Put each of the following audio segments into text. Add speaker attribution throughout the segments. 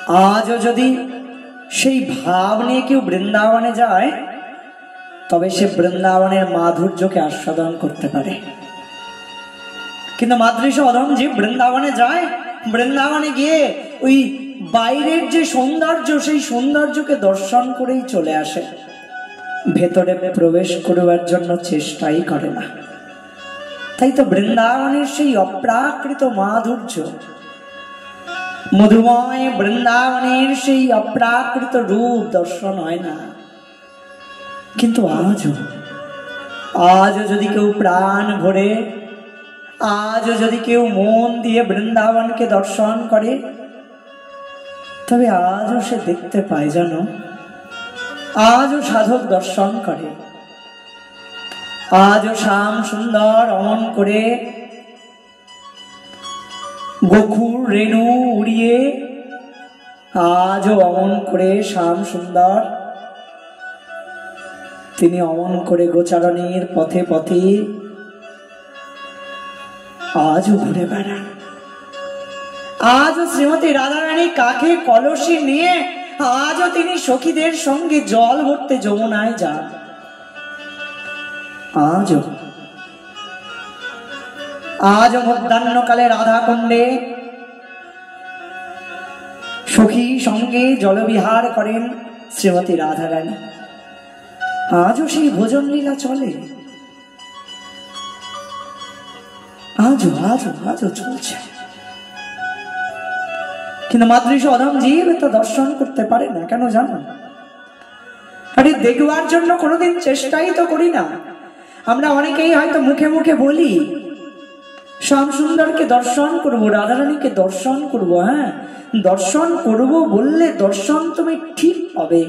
Speaker 1: আজও যদি সেই ভাব নিয়ে কেউ বৃন্দাবনে যায় তবে সে বৃন্দাবনের মাধুর্যকে আস্বাদন করতে পারে। কিন্তু মাতৃশ অধমজীব বৃন্দাবনে যায়, বৃন্দাবনে গিয়ে ওই বাইরের যে সৌন্দর্য সেই সৌন্দর্যকে দর্শন করেই চলে আসে, ভেতরে প্রবেশ করবার জন্য চেষ্টাই করে না। তাই তো বৃন্দাবনের সেই অপ্রাকৃত মাধুর্য, মধুময় বৃন্দাবনের সেই অপ্রাকৃত রূপ দর্শন হয় না। কিন্তু আজও যদি কেউ প্রাণ ভরে, আজও যদি কেউ মন দিয়ে বৃন্দাবনকে দর্শন করে, তবে আজও সে দেখতে পায়, জানো, আজও সাধক দর্শন করে, আজও শ্যাম সুন্দর অমন করে গোকুল রেণু উড়িয়ে, আজও অমন করে শ্যাম সুন্দর তিনি অমন করে গোচারণের পথে পথে আজও ঘুরে বেড়ান। আজও শ্রীমতী রাধারানী কাঁখে কলসি নিয়ে আজও তিনি সখীদের সঙ্গে জল ভরতে যমুনায় যান। আজও মধ্যাহ্নকালে রাধাকুণ্ডে সখী সঙ্গে জলবিহার করেন শ্রীমতী রাধারানী। আজও সেই ভোজন লীলা চলে, আজও চলছে। কিন্তু মাতৃশ অধমজীব তা দর্শন করতে পারে না। কেন জানো? আরে দেখবার জন্য কোনোদিন চেষ্টাই তো করি না। আমরা অনেকেই হয়তো মুখে মুখে বলি শ্যাম সুন্দরকে দর্শন করব, রাধারানীকে দর্শন করব। হ্যাঁ, দর্শন করব বললে দর্শন তুমি ঠিক পাবে,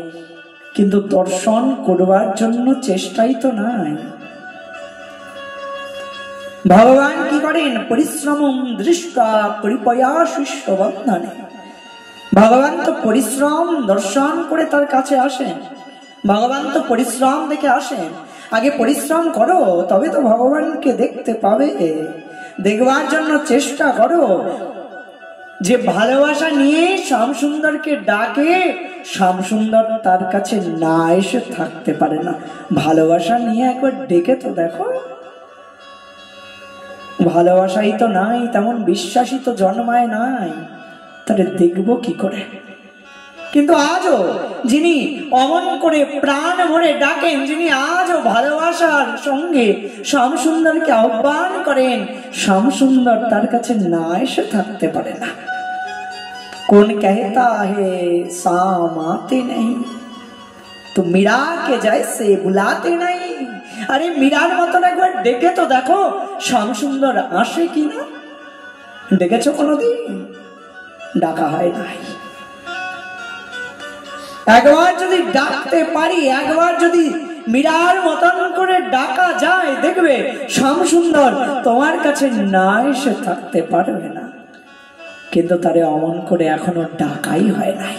Speaker 1: কিন্তু দর্শন করবার জন্য চেষ্টাই তো নাই। ভগবান কি করেন? পরিশ্রমম দৃষ্টা পরিপয়াশিষ্য বন্ধনে। ভগবান তো পরিশ্রম দর্শন করে তার কাছে আসেন, ভগবান তো পরিশ্রম দেখে আসেন। আগে পরিশ্রম করো, তবে তো ভগবানকে দেখতে পাবে। দেখবার জন্য চেষ্টা করো। যে ভালোবাসা নিয়ে শ্যাম সুন্দরকে ডাকে, শ্যাম সুন্দর তার কাছে না এসে থাকতে পারে না। ভালোবাসা নিয়ে একবার ডেকে তো দেখো। ভালোবাসাই তো নাই, তেমন বিশ্বাসই তো জন্মায় নাই, তাহলে দেখবো কি করে? কিন্তু আজও যিনি অমন করে প্রাণ ভরে ডাকেন, যিনি আজও ভালোবাসার সঙ্গে শ্যাম সুন্দরকে আহ্বান করেন, শ্যাম সুন্দর তার কাছে না এসে থাকতে পারে না। কোন कहता है शाम आते नहीं तो मीरा के जैसे बुलाते नहीं। আরে মীরার মতন একবার ডেকে তো দেখো শ্যাম সুন্দর আসে কিনা। ডেকেছো কোনোদিন? ডাকা হয় নাই। একবার যদি ডাকতে পারি, একবার যদি মীরার মতন করে ডাকা যায়, দেখবে শ্যাম সুন্দর তোমার কাছে না এসে থাকতে পারবে না। কিন্তু তারে অমন করে এখনো ডাকাই হয় নাই।